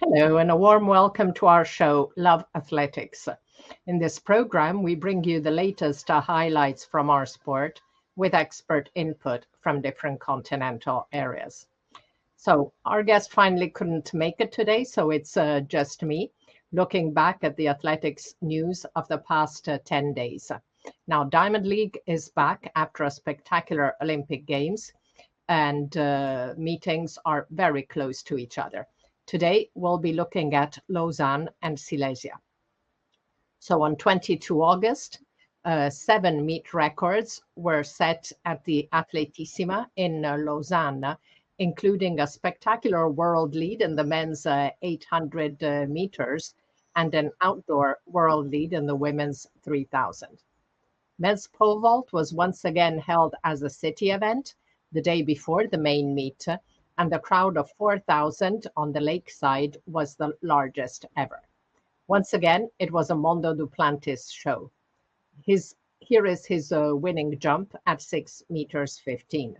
Hello, and a warm welcome to our show, Love Athletics. In this program, we bring you the latest highlights from our sport with expert input from different continental areas. So, our guest finally couldn't make it today, so it's just me looking back at the athletics news of the past 10 days. Now, Diamond League is back after a spectacular Olympic Games, and meetings are very close to each other. Today, we'll be looking at Lausanne and Silesia. So on 22 August, 7 meet records were set at the Atletissima in Lausanne, including a spectacular world lead in the men's 800 meters and an outdoor world lead in the women's 3000. Men's pole vault was once again held as a city event the day before the main meet, and the crowd of 4,000 on the lakeside was the largest ever. Once again, it was a Mondo Duplantis show. Here is his winning jump at 6 meters 15.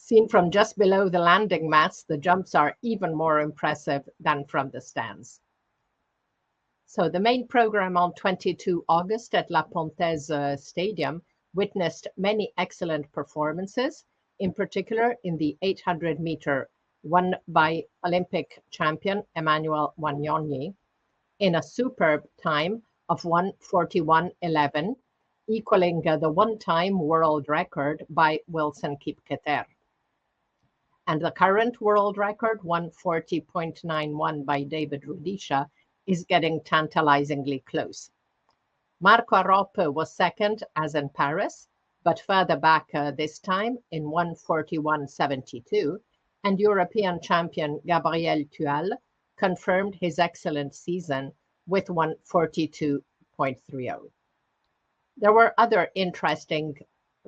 Seen from just below the landing mats, the jumps are even more impressive than from the stands. So the main program on 22 August at La Pontaise Stadium witnessed many excellent performances, in particular in the 800 meter won by Olympic champion Emmanuel Wagnoni in a superb time of 1:41.11, equaling the one-time world record by Wilson Kipketer. And the current world record, 1:40.91 by David Rudisha, is getting tantalizingly close. Marco Arop was second, as in Paris, but further back this time in 1:41.72, and European champion Gabriel Tual confirmed his excellent season with 1:42.30. There were other interesting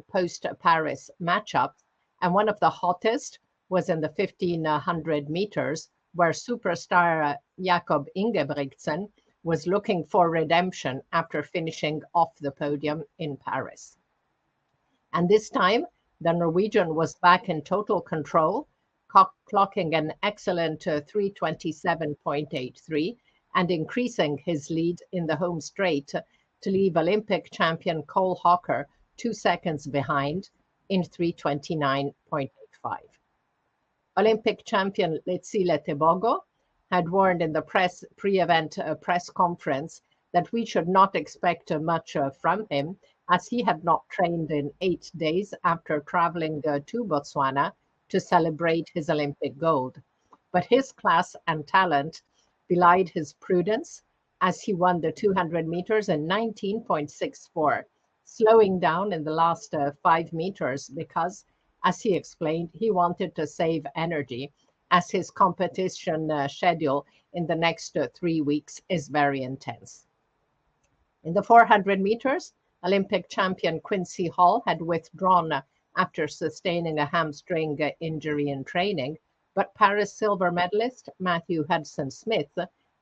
post-Paris matchups, and one of the hottest was in the 1500 meters, where superstar Jakob Ingebrigtsen was looking for redemption after finishing off the podium in Paris. And this time, the Norwegian was back in total control, clocking an excellent 3:27.83 and increasing his lead in the home straight to leave Olympic champion Cole Hawker 2 seconds behind in 3:29.85. Olympic champion Letsile Tebogo had warned in the pre-event press conference that we should not expect much from him, as he had not trained in 8 days after traveling to Botswana to celebrate his Olympic gold. But his class and talent belied his prudence, as he won the 200 meters in 19.64, slowing down in the last 5 meters because, as he explained, he wanted to save energy, as his competition schedule in the next 3 weeks is very intense. In the 400 meters, Olympic champion Quincy Hall had withdrawn after sustaining a hamstring injury in training, but Paris silver medalist Matthew Hudson Smith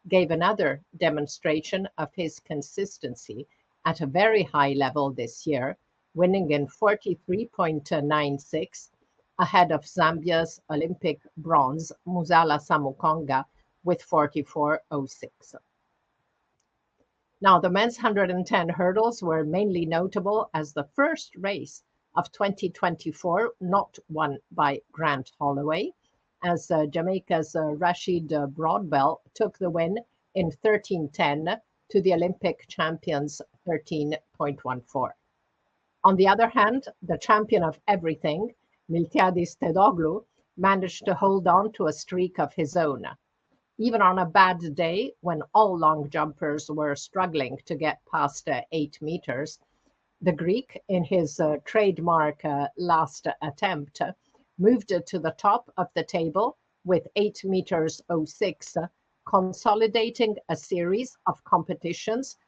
gave another demonstration of his consistency at a very high level this year, winning in 43.96, ahead of Zambia's Olympic bronze Musala Samukonga with 44.06. Now, the men's 110 hurdles were mainly notable as the first race of 2024 not won by Grant Holloway, as Jamaica's Rashid Broadbell took the win in 13:10 to the Olympic champion's 13.14. On the other hand, the champion of everything, Miltiadis Tedoglu, managed to hold on to a streak of his own. Even on a bad day, when all long jumpers were struggling to get past 8 meters, the Greek, in his trademark last attempt, moved to the top of the table with 8 meters 06, consolidating a series of competitions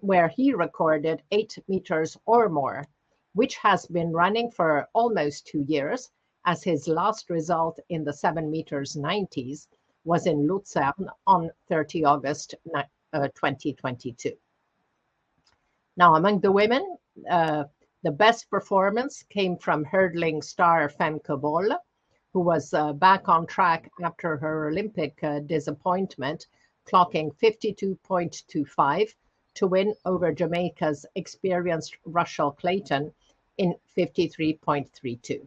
where he recorded 8 meters or more, which has been running for almost 2 years, as his last result in the 7 meters 90s was in Lucerne on 30 August 2022. Now, among the women, the best performance came from hurdling star Femke Bol, who was back on track after her Olympic disappointment, clocking 52.25 to win over Jamaica's experienced Russell Clayton in 53.32.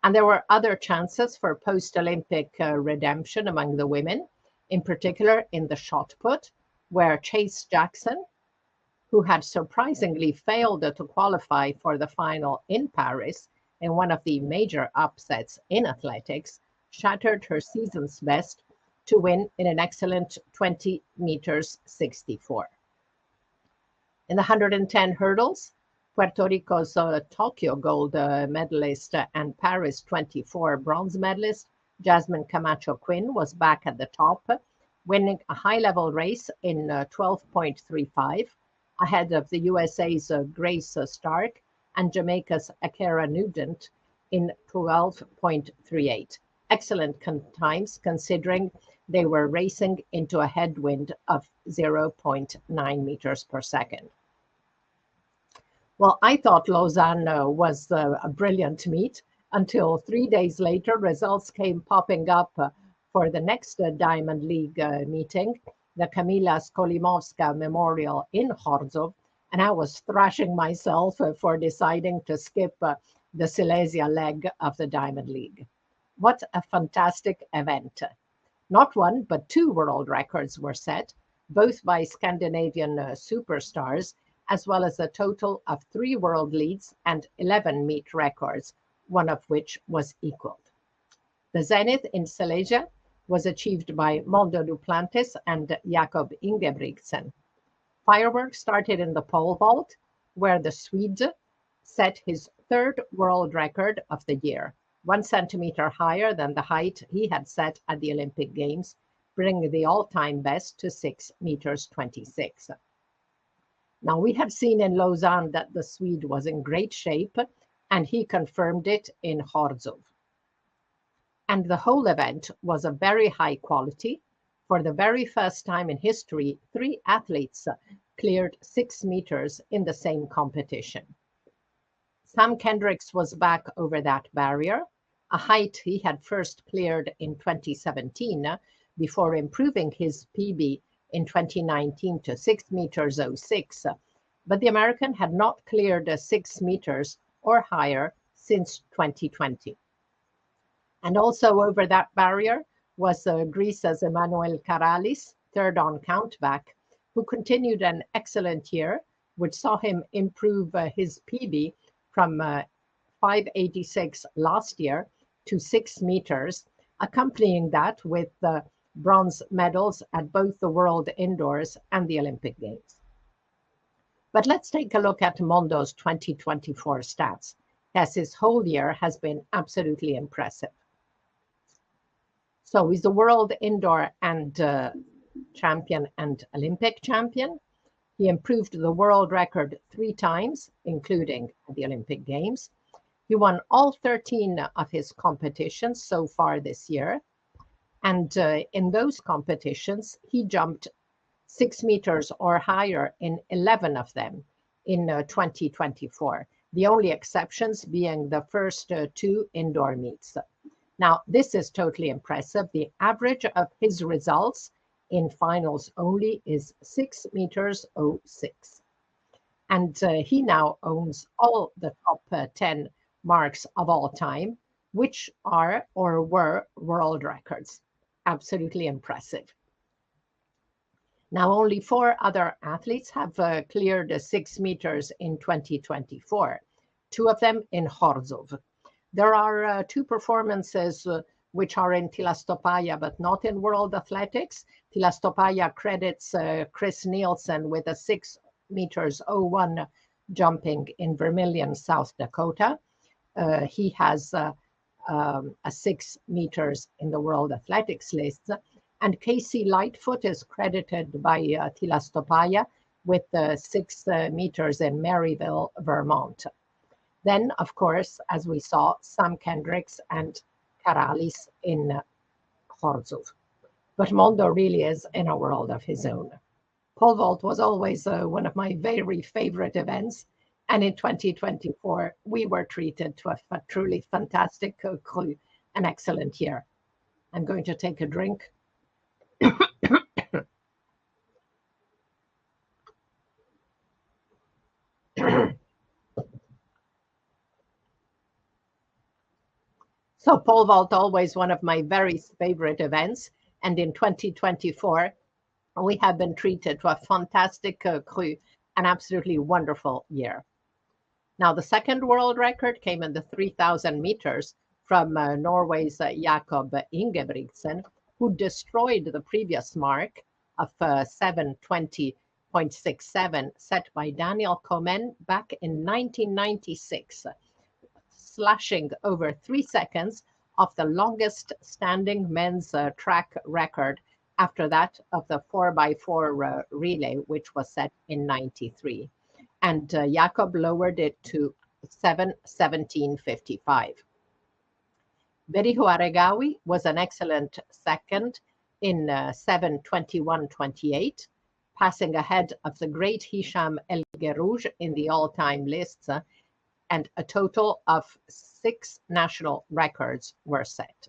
And there were other chances for post-Olympic redemption among the women, in particular in the shot put, where Chase Jackson, who had surprisingly failed to qualify for the final in Paris in one of the major upsets in athletics, shattered her season's best to win in an excellent 20 meters 64. In the 110 hurdles, Puerto Rico's Tokyo gold medalist and Paris 24 bronze medalist Jasmine Camacho Quinn was back at the top, winning a high-level race in 12.35, ahead of the USA's Grace Stark and Jamaica's Akera Nugent in 12.38. Excellent times considering they were racing into a headwind of 0.9 meters per second. Well, I thought Lausanne was a brilliant meet until 3 days later, results came popping up for the next Diamond League meeting, the Kamila Skolimowska Memorial in Chorzów, and I was thrashing myself for deciding to skip the Silesia leg of the Diamond League. What a fantastic event. Not one, but two world records were set, both by Scandinavian superstars, as well as a total of 3 world leads and 11 meet records, one of which was equaled. The zenith in Silesia was achieved by Mondo Duplantis and Jakob Ingebrigtsen. Fireworks started in the pole vault, where the Swede set his 3rd world record of the year, 1 centimeter higher than the height he had set at the Olympic Games, bringing the all-time best to 6 meters 26. Now, we had seen in Lausanne that the Swede was in great shape, and he confirmed it in Chorzów. And the whole event was of very high quality. For the very first time in history, 3 athletes cleared 6 meters in the same competition. Sam Kendricks was back over that barrier, a height he had first cleared in 2017 before improving his PB in 2019 to 6 meters 06, but the American had not cleared 6 meters or higher since 2020. And also over that barrier was Greece's Emanuel Karalis, 3rd on countback, who continued an excellent year, which saw him improve his PB from 586 last year to 6 meters, accompanying that with bronze medals at both the World Indoors and the Olympic Games. But let's take a look at Mondo's 2024 stats, as his whole year has been absolutely impressive. So he's the World Indoor and champion and Olympic champion. He improved the world record 3 times, including the Olympic Games. He won all 13 of his competitions so far this year. And in those competitions, he jumped 6 meters or higher in 11 of them in 2024, the only exceptions being the first 2 indoor meets. Now, this is totally impressive. The average of his results in finals only is 6 meters 06. And he now owns all the top 10 marks of all time, which are or were world records. Absolutely impressive. Now, only 4 other athletes have cleared 6 meters in 2024, 2 of them in Chorzów. There are 2 performances which are in Tilastopaja, but not in World Athletics. Tilastopaja credits Chris Nielsen with a 6 meters 01 jumping in Vermilion, South Dakota. He has a 6 meters in the World Athletics list. And Casey Lightfoot is credited by Tilastopaja with 6 meters in Maryville, Vermont. Then, of course, as we saw, Sam Kendricks and Karalis in Chorzów. But Mondo really is in a world of his own. Pole vault was always one of my very favorite events. And in 2024, we were treated to a truly fantastic cru, an excellent year. I'm going to take a drink. So pole vault, always one of my very favorite events. And in 2024, we have been treated to a fantastic cru, an absolutely wonderful year. Now, the second world record came in the 3,000 meters from Norway's Jakob Ingebrigtsen, who destroyed the previous mark of 7:20.67 set by Daniel Komen back in 1996, slashing over 3 seconds of the longest standing men's track record after that of the 4x4 relay, which was set in 93. And Jakob lowered it to 7:17.55. Berihu Aregawi was an excellent second in 7:21.28, passing ahead of the great Hisham El Gerouj in the all-time lists, and a total of 6 national records were set.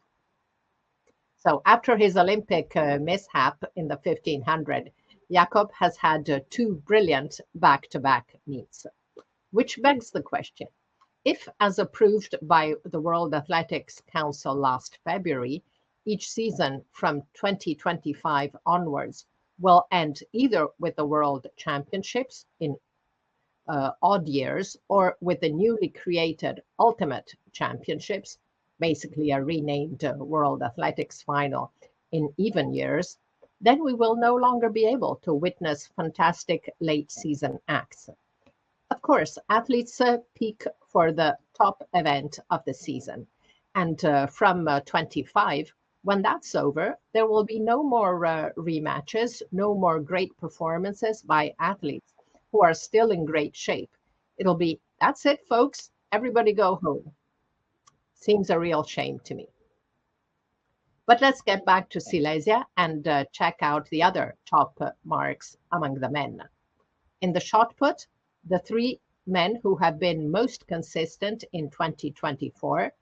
So after his Olympic mishap in the 1500, Jakob has had 2 brilliant back-to-back meets, which begs the question, if, as approved by the World Athletics Council last February, each season from 2025 onwards will end either with the World Championships in odd years or with the newly created Ultimate Championships, basically a renamed World Athletics final in even years, then we will no longer be able to witness fantastic late season acts. Of course, athletes peak for the top event of the season. And from 25, when that's over, there will be no more rematches, no more great performances by athletes who are still in great shape. It'll be, that's it, folks. Everybody go home. Seems a real shame to me. But let's get back to Silesia and check out the other top marks among the men. In the shot put, the 3 men who have been most consistent in 2024,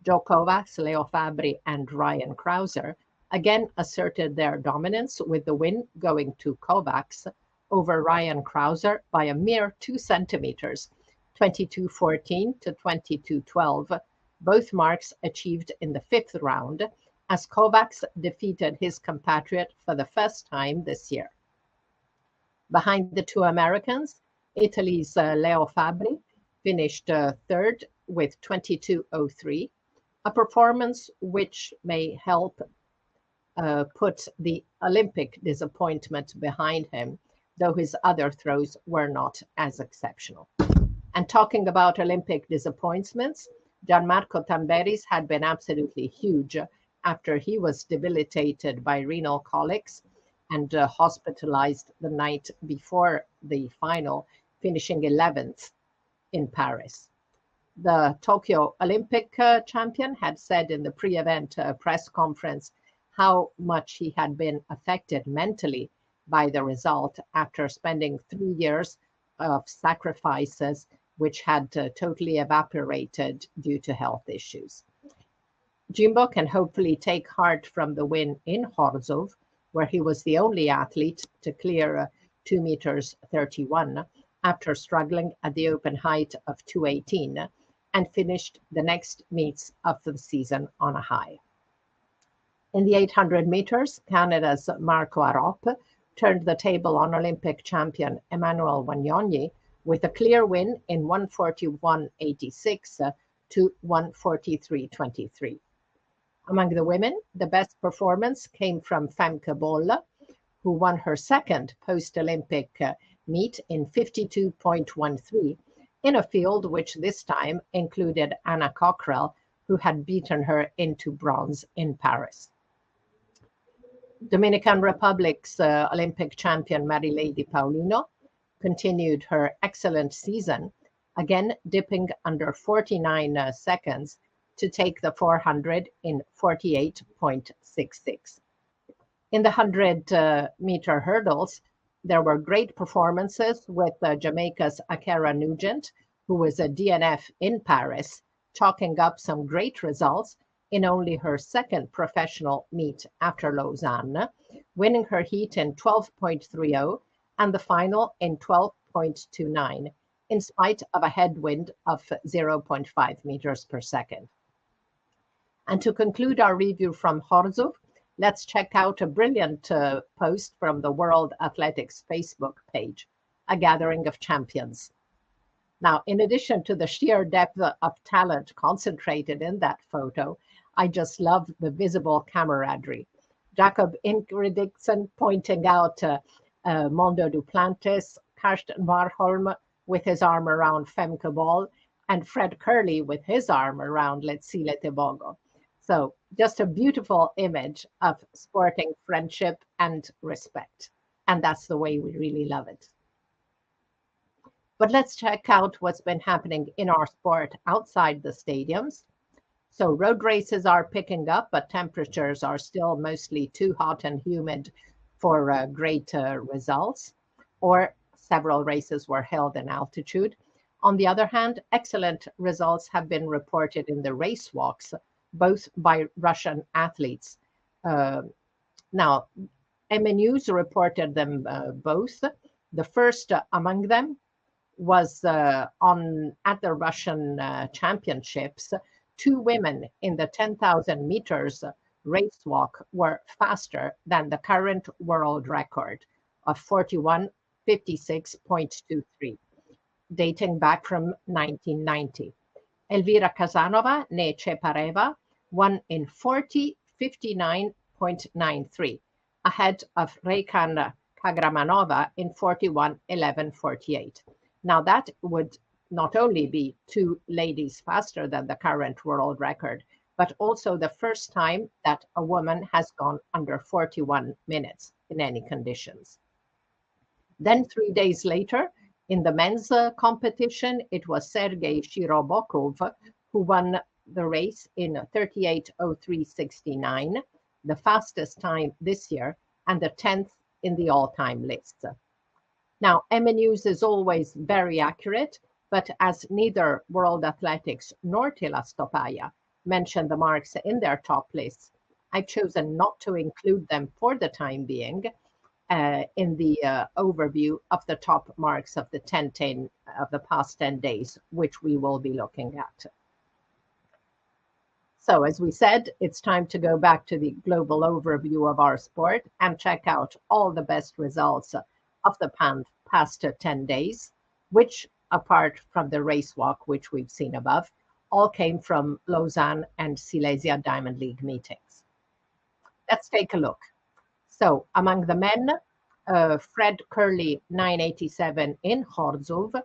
Joe Kovacs, Leo Fabri, and Ryan Krauser, again asserted their dominance, with the win going to Kovacs over Ryan Krauser by a mere 2 centimeters, 22:14 to 22:12, both marks achieved in the 5th round, as Kovacs defeated his compatriot for the first time this year. Behind the 2 Americans, Italy's Leo Fabri finished 3rd with 22:03, a performance which may help put the Olympic disappointment behind him, though his other throws were not as exceptional. And talking about Olympic disappointments, Gianmarco Tamberis had been absolutely huge after he was debilitated by renal colics and hospitalized the night before the final, finishing 11th in Paris. The Tokyo Olympic champion had said in the pre-event press conference how much he had been affected mentally by the result after spending 3 years of sacrifices which had totally evaporated due to health issues. Jimbo can hopefully take heart from the win in Horzov, where he was the only athlete to clear 2 meters 31 after struggling at the open height of 2:18, and finished the next meets of the season on a high. In the 800 meters, Canada's Marco Arop turned the table on Olympic champion Emmanuel Wanyonyi with a clear win in 1:41.86 to 1:43.23. Among the women, the best performance came from Femke Bol, who won her second post-Olympic meet in 52.13 in a field which this time included Anna Cockrell, who had beaten her into bronze in Paris. Dominican Republic's Olympic champion Marilady Paulino continued her excellent season, again dipping under 49 seconds to take the 400 in 48.66. In the 100-meter hurdles, there were great performances with Jamaica's Akera Nugent, who was a DNF in Paris, chalking up some great results in only her second professional meet after Lausanne, winning her heat in 12.30 and the final in 12.29, in spite of a headwind of 0.5 meters per second. And to conclude our review from Chorzów, let's check out a brilliant post from the World Athletics Facebook page, A Gathering of Champions. Now, in addition to the sheer depth of talent concentrated in that photo, I just love the visible camaraderie. Jakob Ingebrigtsen pointing out Mondo Duplantis, Karsten Warholm with his arm around Femke Bol, and Fred Curley with his arm around Letsile Tebogo. So just a beautiful image of sporting friendship and respect. And that's the way we really love it. But let's check out what's been happening in our sport outside the stadiums. So road races are picking up, but temperatures are still mostly too hot and humid for great results, or several races were held in altitude. On the other hand, excellent results have been reported in the race walks, both by Russian athletes. Now, MNews reported them both. The first among them was at the Russian championships. Two women in the 10,000 meters race walk were faster than the current world record of 41:56.23, dating back from 1990. Elvira Kazanova, née Chepareva, won in 40:59.93, ahead of Rejkan Kagramanova in 41:11.48. Now that would not only be two ladies faster than the current world record, but also the first time that a woman has gone under 41 minutes in any conditions. Then 3 days later, in the men's competition, it was Sergei Shirobokov who won the race in 38:03.69, the fastest time this year and the 10th in the all-time list. Now, MNews is always very accurate, but as neither World Athletics nor Tila Stopaya mention the marks in their top lists, I've chosen not to include them for the time being in the overview of the top marks of the 10 of the past 10 days, which we will be looking at. So as we said, it's time to go back to the global overview of our sport and check out all the best results of the past 10 days, which, apart from the race walk, which we've seen above, all came from Lausanne and Silesia Diamond League meetings. Let's take a look. So among the men, Fred Curley, 987 in Chorzów,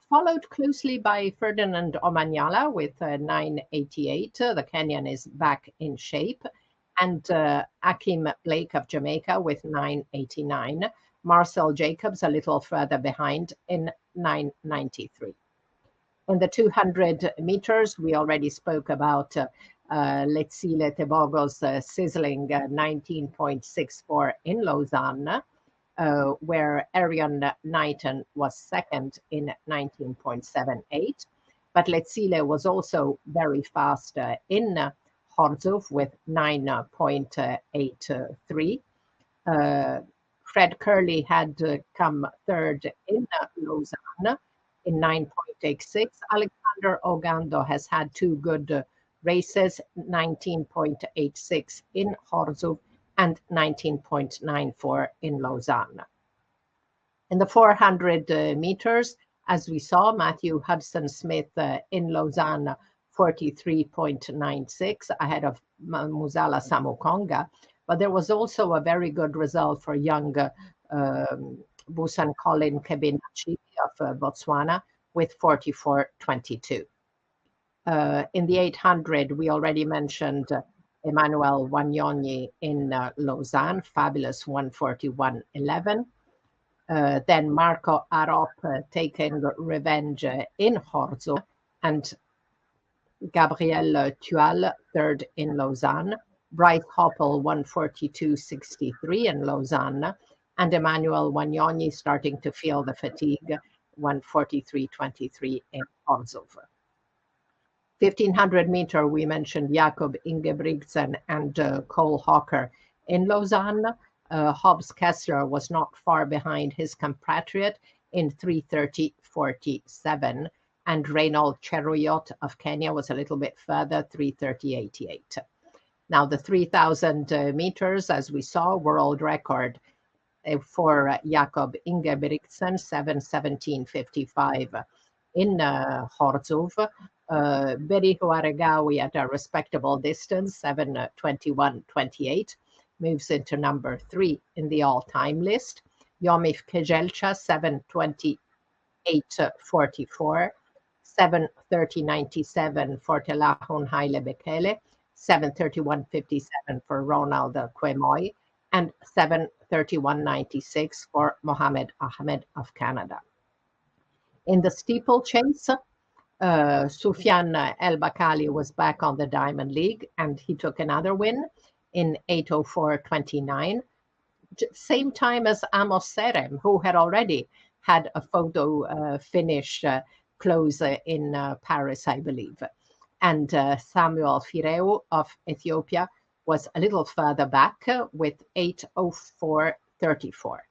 followed closely by Ferdinand Omanyala with 988. The Kenyan is back in shape. And Akim Blake of Jamaica with 989. Marcel Jacobs a little further behind in 993. In the 200 meters, we already spoke about Letsile Tebogo's sizzling 19.64 in Lausanne, where Arion Knighton was second in 19.78. But Letsile was also very fast in Chorzów with 9.83. Fred Curley had come third in Lausanne in 9.86. Alexander Ogando has had two good races, 19.86 in Chorzów and 19.94 in Lausanne. In the 400 meters, as we saw, Matthew Hudson Smith in Lausanne, 43.96, ahead of Muzala Samukonga. But there was also a very good result for young Busan Colin Kebinachi of Botswana with 44.22. In the 800, we already mentioned Emmanuel Wanyonyi in Lausanne, fabulous 141.11. Then Marco Arop taking revenge in Chorzów, and Gabriel Tual third in Lausanne Bryce Hoppel 1:42.63 in Lausanne, and Emmanuel Wagnoni starting to feel the fatigue, 1:43.23 in Horzów. 1500 meter, we mentioned Jakob Ingebrigtsen and Cole Hawker in Lausanne. Hobbs Kessler was not far behind his compatriot in 3:30.47, and Reynold Cheruiyot of Kenya was a little bit further, 3:30.88. Now the 3000 meters, as we saw, world record for Jakob Ingebrigtsen, 7:17.55 in Horzów. Berihu Aregawi at a respectable distance, 7:21.28, moves into number 3 in the all-time list. Yomif Kejelcha, 7:28.44, 7:30.97 for Telahun Haile Bekele, 7:31.57 for Ronald Quemoy, and 7:31.96 for Mohamed Ahmed of Canada. In the steeplechase, Sufyan El Bakali was back on the Diamond League, and he took another win in 8:04.29, same time as Amos Serem, who had already had a photo finish close in Paris, I believe. And Samuel Fireu of Ethiopia was a little further back with 8:04.34.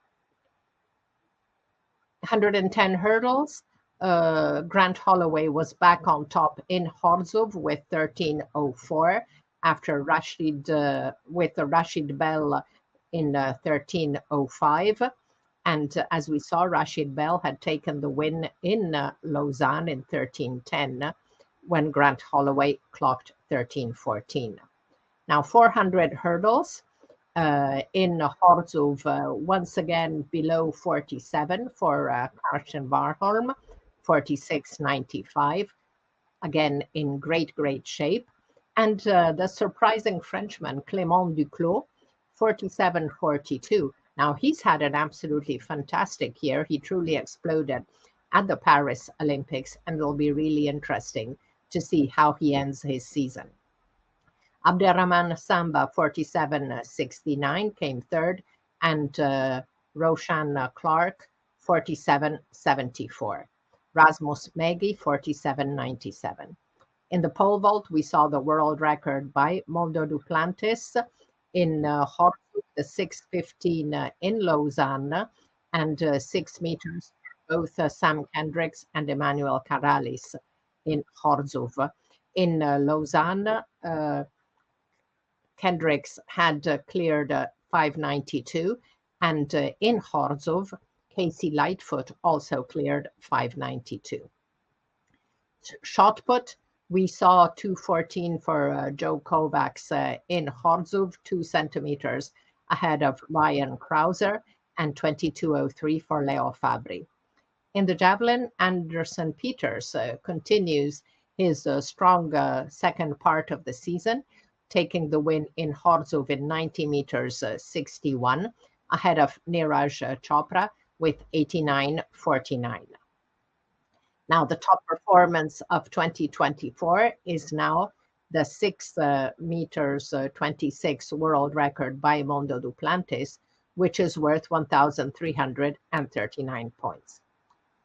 110 hurdles. Grant Holloway was back on top in Horzów with 13:04 after Rashid Bell in 13:05. And as we saw, Rashid Bell had taken the win in Lausanne in 13:10 when Grant Holloway clocked 13:14. Now 400 hurdles in Horzów, once again below 47 for Karsten Warholm, 46.95, again in great shape. And the surprising Frenchman, Clément Duclos, 47.42. Now he's had an absolutely fantastic year. He truly exploded at the Paris Olympics, and it'll be really interesting to see how he ends his season. Abderrahman Samba, 47.69, came third, and Roshan Clark, 47.74. Rasmus Megi, 47.97. In the pole vault, we saw the world record by Mondo Duplantis in Horzów, the 6:15 in Lausanne, and 6 meters, both Sam Kendricks and Emmanuel Caralis in Horzów. In Lausanne, Kendricks had cleared 5:92, and in Horzów, Casey Lightfoot also cleared 5:92. Shot put, we saw 2:14 for Joe Kovacs in Horzów, 2 centimeters ahead of Ryan Krauser, and 22:03 for Leo Fabri. In the javelin, Anderson Peters continues his strong second part of the season, taking the win in Horzów in 90 meters 61, ahead of Neeraj Chopra with 89.49. Now, the top performance of 2024 is now the 6 meters 26 world record by Mondo Duplantis, which is worth 1,339 points.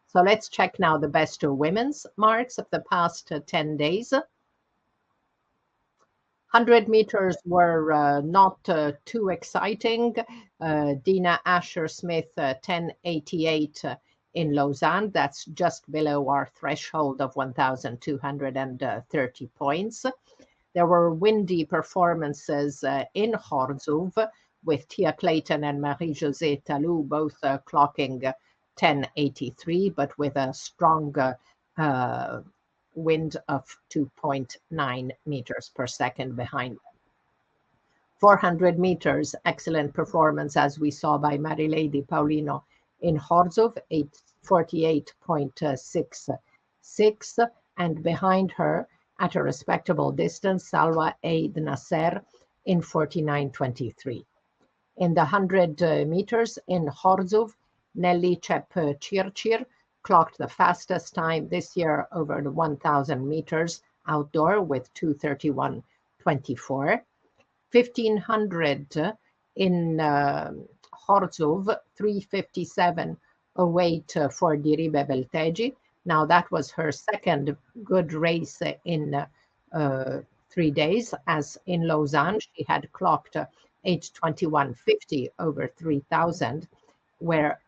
So let's check now the best women's marks of the past 10 days. 100 meters were not too exciting. Dina Asher-Smith, 10:88 in Lausanne. That's just below our threshold of 1,230 points. There were windy performances in Horzów with Tia Clayton and Marie-Josée Talou both clocking 10:83, but with a strong wind of 2.9 meters per second behind them. 400 meters, excellent performance, as we saw by Marilady Paulino in Horzów, 48.66, and behind her, at a respectable distance, Salwa Eid Nasser in 49.23. In the 100 meters in Horzów, Nelly Chep-Chirchir clocked the fastest time this year over the 1,000 meters outdoor with 2:31.24. 1500 in Horzov, 3:57:08 for Diribe Beltegi. Now that was her second good race in 3 days, as in Lausanne she had clocked 8:21:50 over 3000, where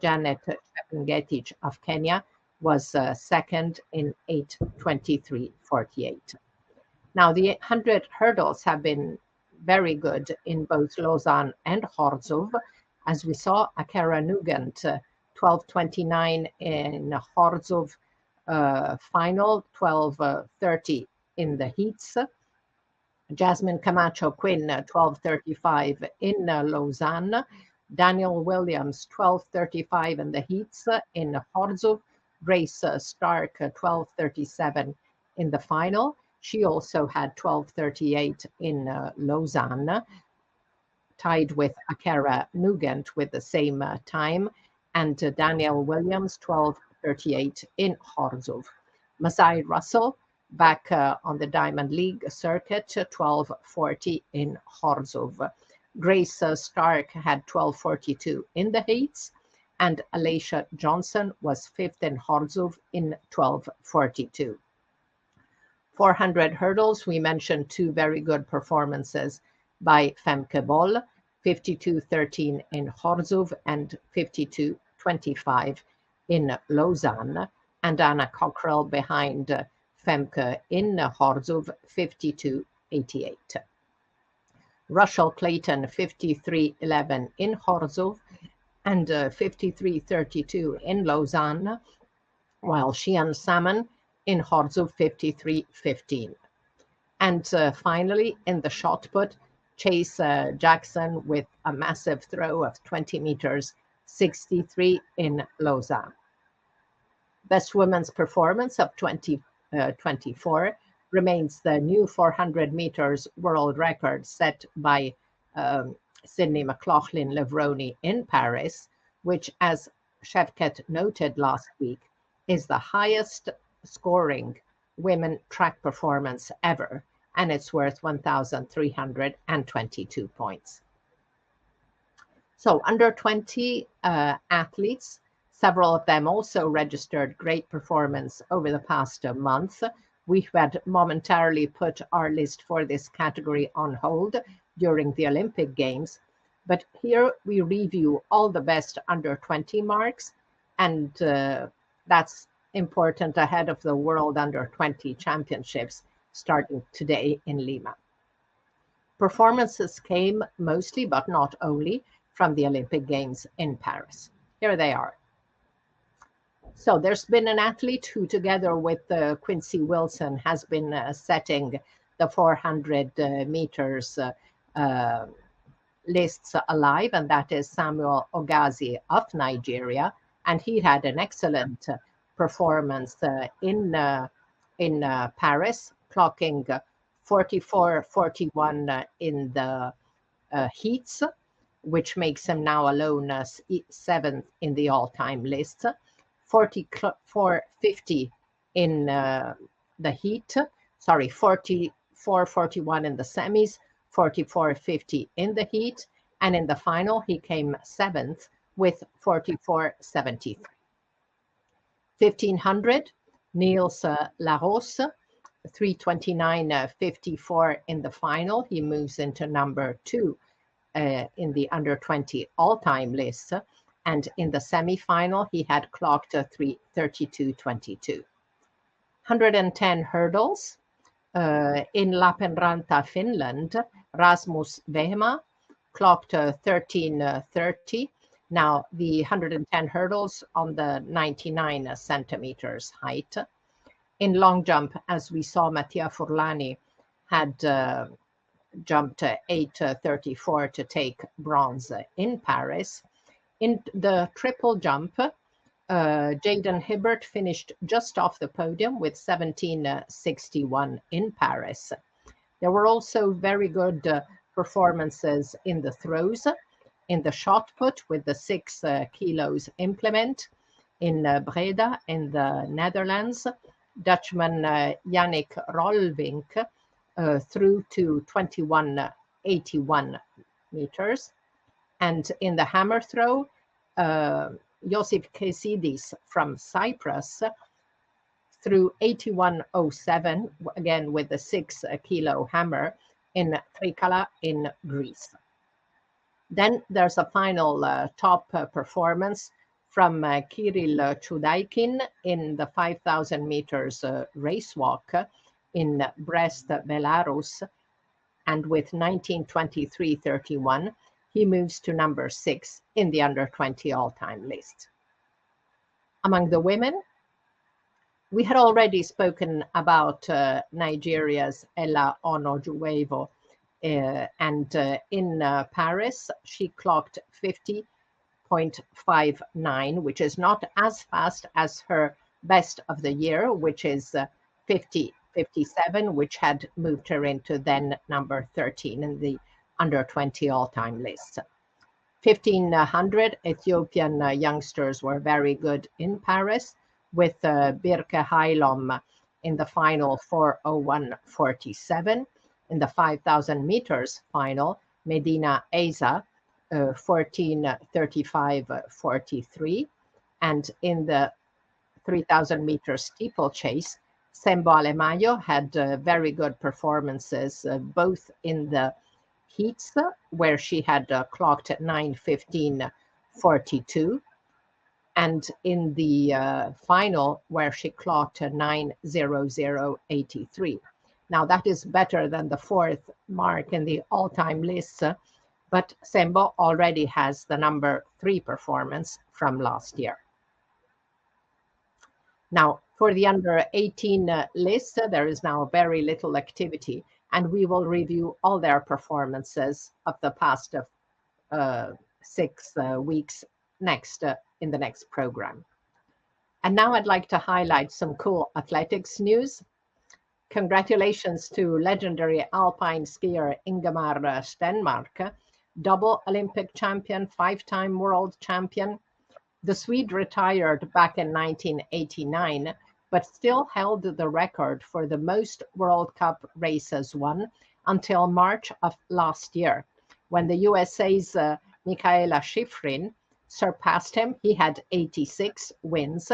Janet Chepngetich of Kenya was second in 8:23:48. Now the 100 hurdles have been very good in both Lausanne and Horzov. As we saw, Akara Nugent, 12:29 in Horzov final, 12:30 in the heats. Jasmine Camacho Quinn, 12:35 in Lausanne. Daniel Williams, 12:35 in the heats in Horzov. Grace Stark, 12:37 in the final. She also had 12:38 in Lausanne, tied with Akara Nugent with the same time, and Danielle Williams, 12:38 in Horzov. Masai Russell, back on the Diamond League circuit, 12:40 in Horzov. Grace Stark had 12:42 in the heats, and Alicia Johnson was fifth in Horzov in 12:42. 400 hurdles, we mentioned two very good performances by Femke Bol, 52:13 in Horzov and 52:25 in Lausanne, and Anna Cockrell behind Femke in Horzov, 52:88. Russell Clayton, 53:11 in Horzov and 53:32 in Lausanne, while Sheehan Salmon in Horzov, 53:15. And finally, in the shot put, Chase Jackson with a massive throw of 20 meters, 63 in Lausanne. Best women's performance of 2024 remains the new 400 meters world record set by Sydney McLaughlin-Levrone in Paris, which, as Shevket noted last week, is the highest scoring women track performance ever, and it's worth 1,322 points. So under 20 athletes, several of them also registered great performance over the past month. We had momentarily put our list for this category on hold during the Olympic Games, but here we review all the best under 20 marks, and that's important ahead of the World Under 20 Championships starting today in Lima. Performances came mostly, but not only, from the Olympic Games in Paris. Here they are. So there's been an athlete who, together with Quincy Wilson, has been setting the 400 meters lists alive, and that is Samuel Ogazi of Nigeria. And he had an excellent performance in Paris, clocking 44:41 in the heats, which makes him now alone seventh in the all-time list. 44:50 in the heat, 44:41 in the semis, 44:50 in the heat, and in the final he came seventh with 44:73. 1500, Niels Laros, 3:29:54 in the final. He moves into number 2 in the under 20 all-time list. And in the semi-final, he had clocked 3:32:22. 110 hurdles. In Lappeenranta, Finland, Rasmus Vehma clocked 13:30. Now, the 110 hurdles on the 99 centimeters height. In long jump, as we saw, Mattia Furlani had jumped 8:34 to take bronze in Paris. In the triple jump, Jaden Hibbert finished just off the podium with 17:61 in Paris. There were also very good performances in the throws, in the shot put with the 6 kilos implement in Breda in the Netherlands. Dutchman Yannick Rolvink threw to 81 meters. And in the hammer throw, Josip Kesidis from Cyprus threw 81.07, again with the 6-kilo hammer, in Trikala in Greece. Then there's a final top performance from Kirill Chudaikin in the 5,000 meters race walk in Brest, Belarus. And with 19:23.31, he moves to number 6 in the under 20 all-time list. Among the women, we had already spoken about Nigeria's Ella Onojuevo, and in Paris, she clocked 50.59, which is not as fast as her best of the year, which is 50.57, which had moved her into then number 13 in the under 20 all-time list. 1500 Ethiopian youngsters were very good in Paris, with Birke Hailom in the final 4:01.47. In the 5,000 meters final, Medina Eza 14:35.43. And in the 3,000 meter steeplechase, Sembo Alemayo had very good performances, both in the heats, where she had clocked at 9:15.42, and in the final, where she clocked 9:00.83. Now that is better than the 4th mark in the all-time list, but Sembo already has the number 3 performance from last year. Now, for the under 18 list, there is now very little activity, and we will review all their performances of the past 6 weeks next in the next program. And now I'd like to highlight some cool athletics news. Congratulations to legendary alpine skier Ingemar Stenmark, double Olympic champion, 5-time world champion. The Swede retired back in 1989, but still held the record for the most World Cup races won until March of last year, when the USA's Mikaela Shiffrin surpassed him. He had 86 wins,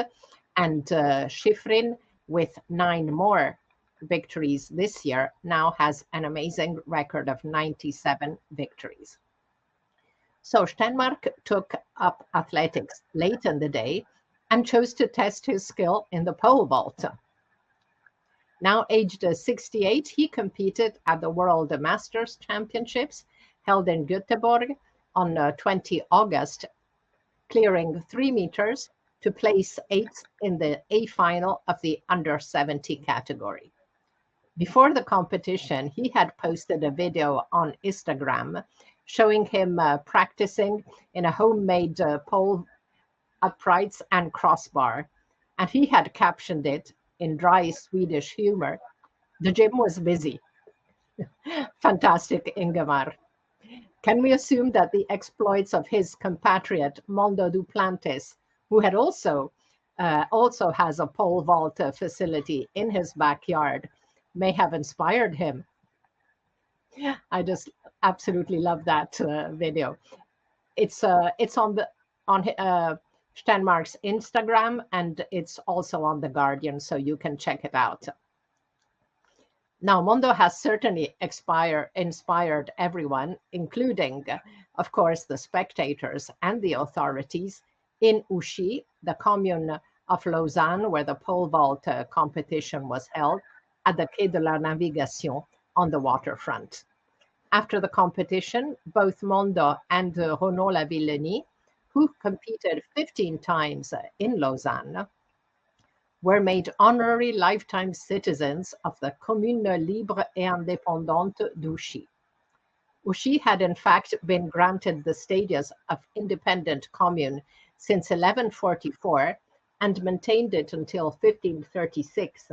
and Shiffrin, with 9 more victories this year, now has an amazing record of 97 victories. So Stenmark took up athletics late in the day and chose to test his skill in the pole vault. Now aged 68, he competed at the World Masters Championships held in Göteborg on 20 August, clearing 3 meters to place 8th in the A final of the under 70 category. Before the competition, he had posted a video on Instagram showing him practicing in a homemade pole uprights and crossbar, and he had captioned it in dry Swedish humor, "The gym was busy." Fantastic, Ingemar. Can we assume that the exploits of his compatriot Mondo Duplantis, who had also has a pole vault facility in his backyard, may have inspired him? I just absolutely love that video. It's on Stenmark's Instagram, and it's also on The Guardian, so you can check it out. Now, Mondo has certainly inspired everyone, including, of course, the spectators and the authorities in Ouchy, the commune of Lausanne, where the pole vault competition was held, at the Quai de la Navigation on the waterfront. After the competition, both Mondo and Renaud Lavillenie, who competed 15 times in Lausanne, were made honorary lifetime citizens of the Commune Libre et Indépendante d'Ouchy. Ouchy had in fact been granted the status of independent commune since 1144 and maintained it until 1536,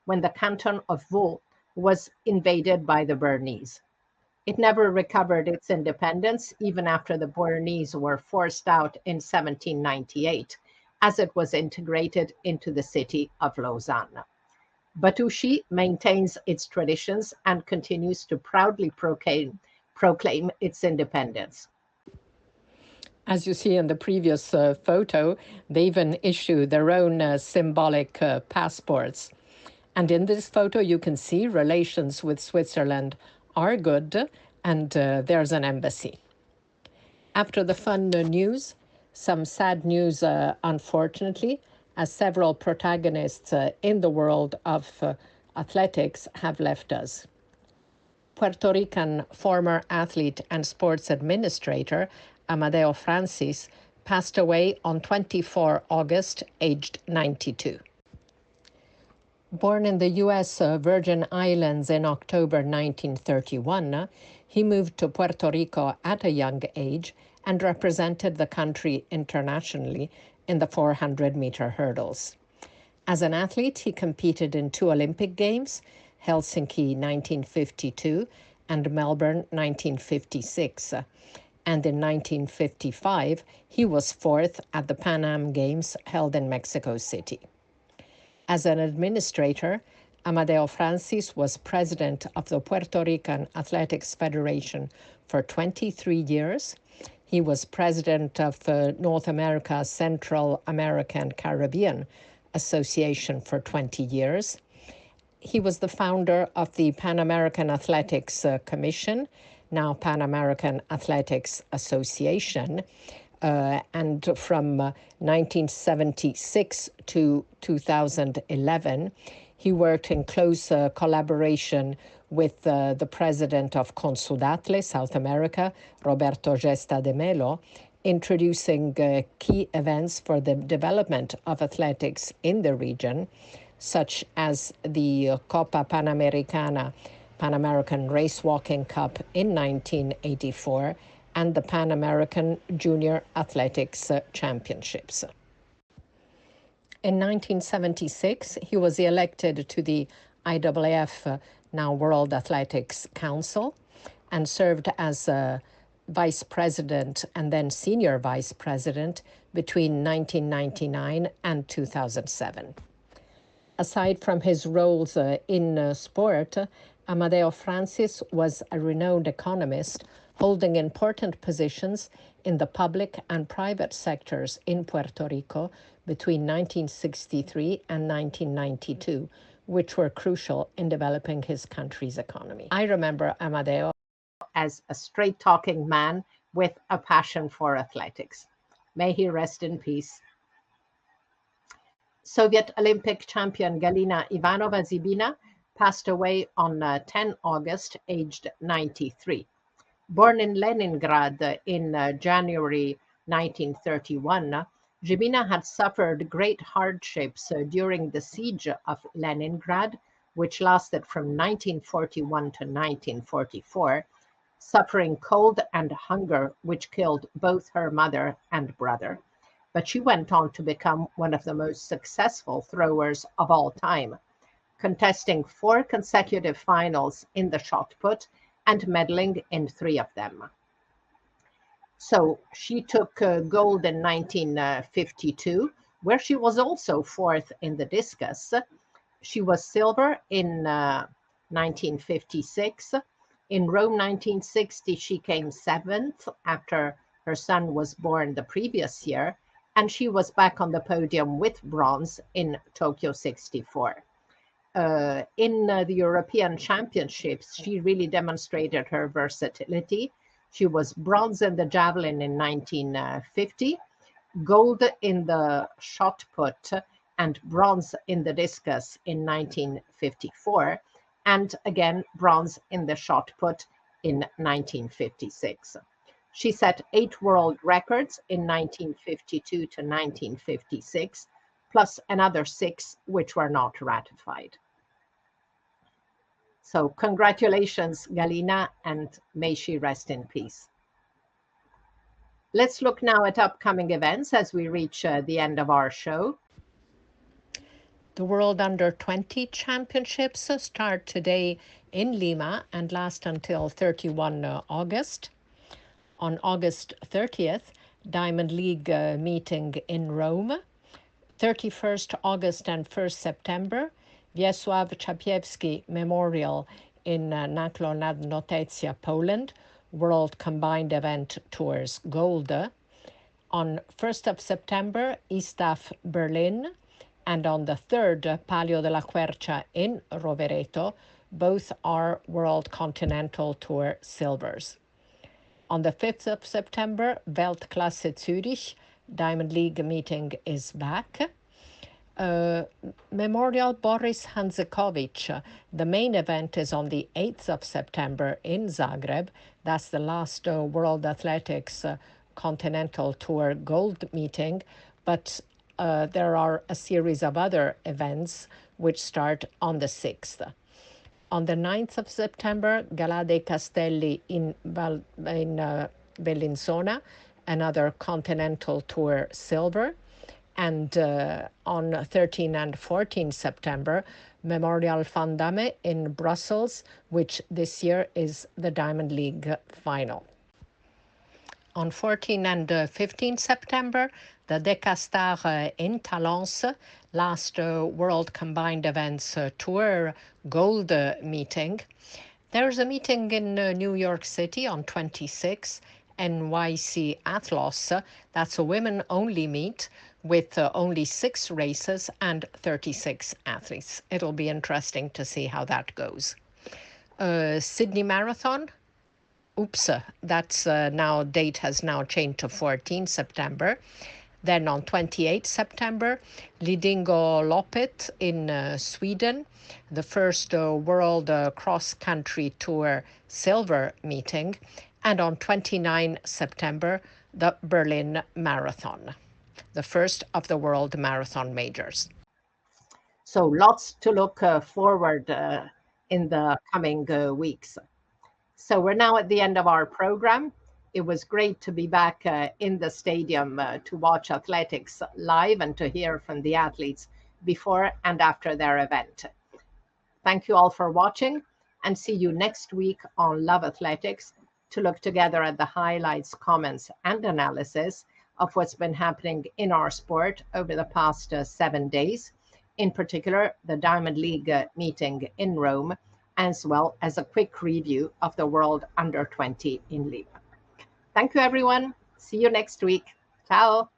when the canton of Vaud was invaded by the Bernese. It never recovered its independence, even after the Bernese were forced out in 1798, as it was integrated into the city of Lausanne. But Ouchy maintains its traditions and continues to proudly proclaim its independence. As you see in the previous photo, they even issue their own symbolic passports. And in this photo, you can see relations with Switzerland are good, and there's an embassy. After the fun news, some sad news, unfortunately, as several protagonists in the world of athletics have left us. Puerto Rican former athlete and sports administrator Amadeo Francis passed away on 24 August, aged 92. Born in the U.S. Virgin Islands in October 1931, he moved to Puerto Rico at a young age and represented the country internationally in the 400-meter hurdles. As an athlete, he competed in 2 Olympic Games, Helsinki 1952 and Melbourne 1956. And in 1955, he was 4th at the Pan Am Games held in Mexico City. As an administrator, Amadeo Francis was president of the Puerto Rican Athletics Federation for 23 years. He was president of North America, Central America and Caribbean Association for 20 years. He was the founder of the Pan American Athletics Commission, now Pan American Athletics Association, and from 1976 to 2011, he worked in close collaboration with the president of Consudatle, South America, Roberto Gesta de Melo, introducing key events for the development of athletics in the region, such as the Copa Panamericana, Pan American Race Walking Cup in 1984, and the Pan American Junior Athletics Championships. In 1976, he was elected to the IAAF, now World Athletics Council, and served as vice president and then senior vice president between 1999 and 2007. Aside from his roles in sport, Amadeo Francis was a renowned economist, holding important positions in the public and private sectors in Puerto Rico between 1963 and 1992, which were crucial in developing his country's economy. I remember Amadeo as a straight-talking man with a passion for athletics. May he rest in peace. Soviet Olympic champion Galina Ivanova Zybina passed away on 10 August, aged 93. Born in Leningrad in January 1931, Zybina had suffered great hardships during the siege of Leningrad, which lasted from 1941 to 1944, suffering cold and hunger, which killed both her mother and brother. But she went on to become one of the most successful throwers of all time, contesting 4 consecutive finals in the shot put and medaling in 3 of them. So she took gold in 1952, where she was also 4th in the discus. She was silver in 1956. In Rome 1960, she came 7th after her son was born the previous year, and she was back on the podium with bronze in Tokyo 64. In the European Championships, she really demonstrated her versatility. She was bronze in the javelin in 1950, gold in the shot put, and bronze in the discus in 1954, and again bronze in the shot put in 1956. She set 8 world records in 1952 to 1956, plus another 6 which were not ratified. So congratulations, Galina, and may she rest in peace. Let's look now at upcoming events as we reach the end of our show. The World Under-20 Championships start today in Lima and last until 31 August. On August 30th, Diamond League meeting in Rome. 31st August and 1st September, Wiesław Czapiewski Memorial in Naklo nad Notecza, Poland, World Combined Event Tours Gold. On 1st of September, ISTAF Berlin, and on the 3rd, Palio della Quercia in Rovereto, both are World Continental Tour Silvers. On the 5th of September, Weltklasse Zürich, Diamond League meeting is back. Memorial Boris Hanzekovic, the main event is on the 8th of September in Zagreb. That's the last World Athletics Continental Tour Gold meeting, but there are a series of other events which start on the 6th. On the 9th of September, Galà dei Castelli in Bellinzona, another Continental Tour Silver. And on 13 and 14 September, Memorial Van Damme in Brussels, which this year is the Diamond League final. On 14 and 15 September, the Decastar in Talence, last World Combined Events Tour Gold meeting. There's a meeting in New York City on 26, NYC Athlos. That's a women-only meet with only 6 races and 36 athletes. It'll be interesting to see how that goes. Sydney Marathon. Oops, that's now date has now changed to 14 September. Then on 28 September, Lidingö Loppet in Sweden, the first World Cross Country Tour Silver meeting. And on 29 September, the Berlin Marathon, the first of the World Marathon Majors. So lots to look forward in the coming weeks. So we're now at the end of our program. It was great to be back in the stadium to watch athletics live and to hear from the athletes before and after their event. Thank you all for watching, and see you next week on Love Athletics to look together at the highlights, comments, and analysis of what's been happening in our sport over the past 7 days, in particular the Diamond League meeting in Rome, as well as a quick review of the World Under-20 in Lima. Thank you, everyone. See you next week. Ciao.